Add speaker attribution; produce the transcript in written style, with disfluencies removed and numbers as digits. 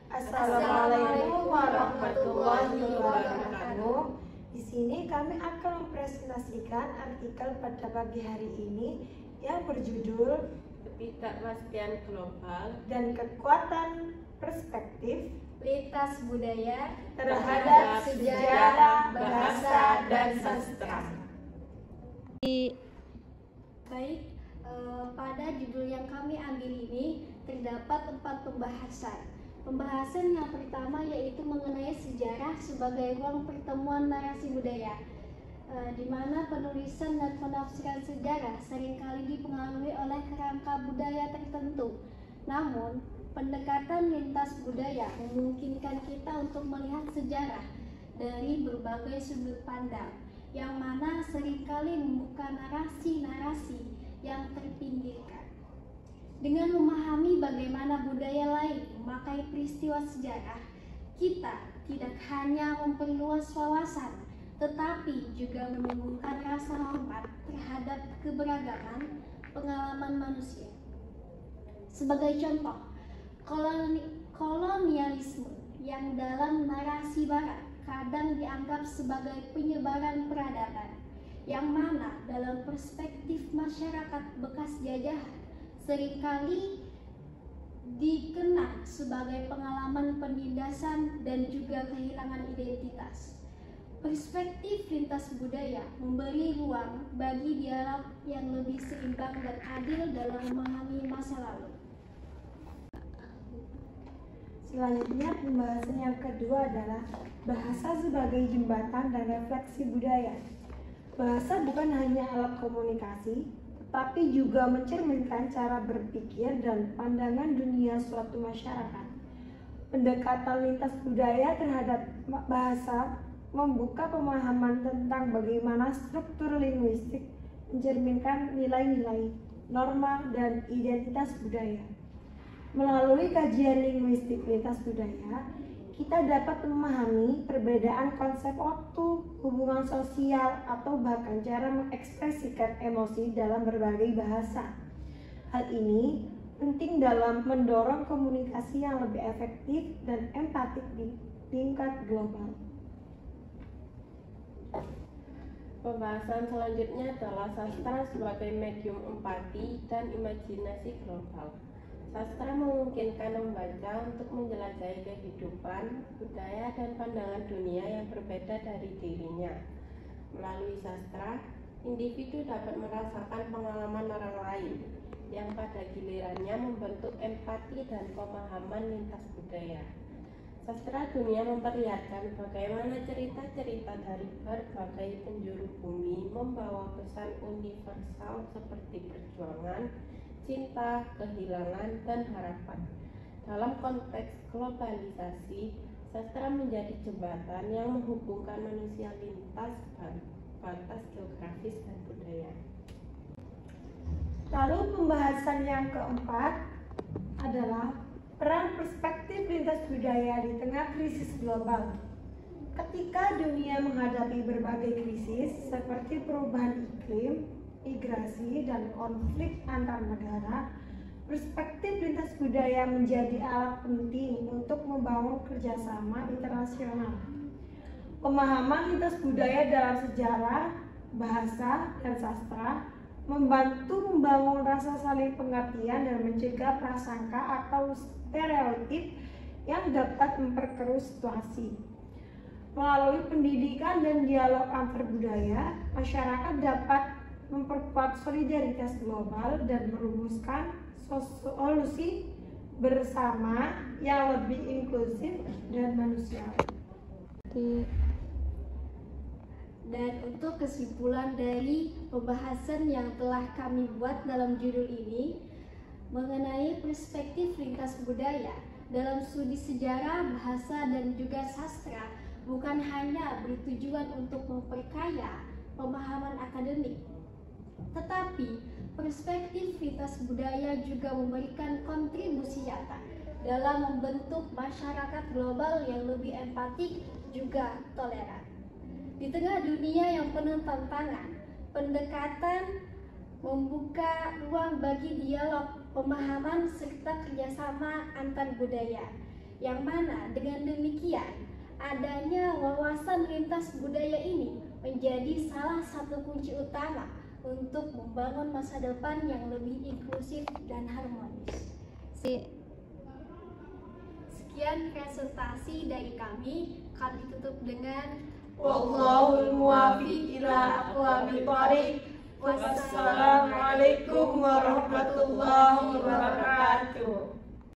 Speaker 1: Assalamualaikum warahmatullahi wabarakatuh. Di sini kami akan mempresentasikan artikel pada pagi hari ini yang berjudul
Speaker 2: Ketidakpastian Global
Speaker 1: dan Kekuatan Perspektif
Speaker 3: Lintas Budaya
Speaker 1: terhadap Sejarah, Bahasa, dan Sastra.
Speaker 3: Baik, pada judul yang kami ambil ini terdapat 4 pembahasan. Pembahasan yang pertama yaitu mengenai sejarah sebagai ruang pertemuan narasi budaya, di mana penulisan dan penafsiran sejarah seringkali dipengaruhi oleh kerangka budaya tertentu. Namun, pendekatan lintas budaya memungkinkan kita untuk melihat sejarah dari berbagai sudut pandang, yang mana seringkali membuka narasi-narasi yang terpinggirkan. Dengan memahami bagaimana budaya lain memakai peristiwa sejarah, kita tidak hanya memperluas wawasan, tetapi juga menumbuhkan rasa hormat terhadap keberagaman pengalaman manusia. Sebagai contoh, kolonialisme yang dalam narasi barat kadang dianggap sebagai penyebaran peradaban, yang mana dalam perspektif masyarakat bekas jajahan seringkali dikenal sebagai pengalaman penindasan dan juga kehilangan identitas. Perspektif lintas budaya memberi ruang bagi dialog yang lebih seimbang dan adil dalam memahami masa lalu.
Speaker 1: Selanjutnya, pembahasan yang kedua adalah bahasa sebagai jembatan dan refleksi budaya. Bahasa bukan hanya alat komunikasi, tetapi juga mencerminkan cara berpikir dan pandangan dunia suatu masyarakat. Pendekatan lintas budaya terhadap bahasa membuka pemahaman tentang bagaimana struktur linguistik mencerminkan nilai-nilai, norma, dan identitas budaya. Melalui kajian linguistik lintas budaya, kita dapat memahami perbedaan konsep waktu, hubungan sosial, atau bahkan cara mengekspresikan emosi dalam berbagai bahasa. Hal ini penting dalam mendorong komunikasi yang lebih efektif dan empatik di tingkat global.
Speaker 2: Pembahasan selanjutnya adalah sastra sebagai medium empati dan imajinasi global. Sastra memungkinkan membaca untuk menjelajahi kehidupan, budaya, dan pandangan dunia yang berbeda dari dirinya. Melalui sastra, individu dapat merasakan pengalaman orang lain, yang pada gilirannya membentuk empati dan pemahaman lintas budaya. Sastra dunia memperlihatkan bagaimana cerita-cerita dari berbagai penjuru bumi membawa pesan universal seperti perjuangan, cinta, kehilangan, dan harapan. Dalam konteks globalisasi, sastra menjadi jembatan yang menghubungkan manusia lintas batas geografis dan budaya.
Speaker 1: Lalu pembahasan yang keempat adalah peran perspektif lintas budaya di tengah krisis global. Ketika dunia menghadapi berbagai krisis seperti perubahan iklim, migrasi, dan konflik antar negara, perspektif lintas budaya menjadi alat penting untuk membangun kerjasama internasional. Pemahaman lintas budaya dalam sejarah, bahasa, dan sastra membantu membangun rasa saling pengertian dan mencegah prasangka atau stereotip yang dapat memperkeruh situasi. Melalui pendidikan dan dialog antar budaya, masyarakat dapat memperkuat solidaritas global dan merumuskan solusi bersama yang lebih inklusif dan manusiawi.
Speaker 3: Dan untuk kesimpulan dari pembahasan yang telah kami buat dalam judul ini mengenai perspektif lintas budaya dalam studi sejarah, bahasa, dan juga sastra bukan hanya bertujuan untuk memperkaya pemahaman akademik, tetapi perspektif lintas budaya juga memberikan kontribusi nyata dalam membentuk masyarakat global yang lebih empatik juga toleran. Di tengah dunia yang penuh tantangan, pendekatan membuka ruang bagi dialog pemahaman serta kerjasama antar budaya. Yang mana dengan demikian adanya wawasan lintas budaya ini menjadi salah satu kunci utama untuk membangun masa depan yang lebih inklusif dan harmonis. Sekian presentasi dari kami tutup dengan
Speaker 1: Wallahul muwaffiq ila aqwamit thoriq. Wassalamualaikum warahmatullahi wabarakatuh.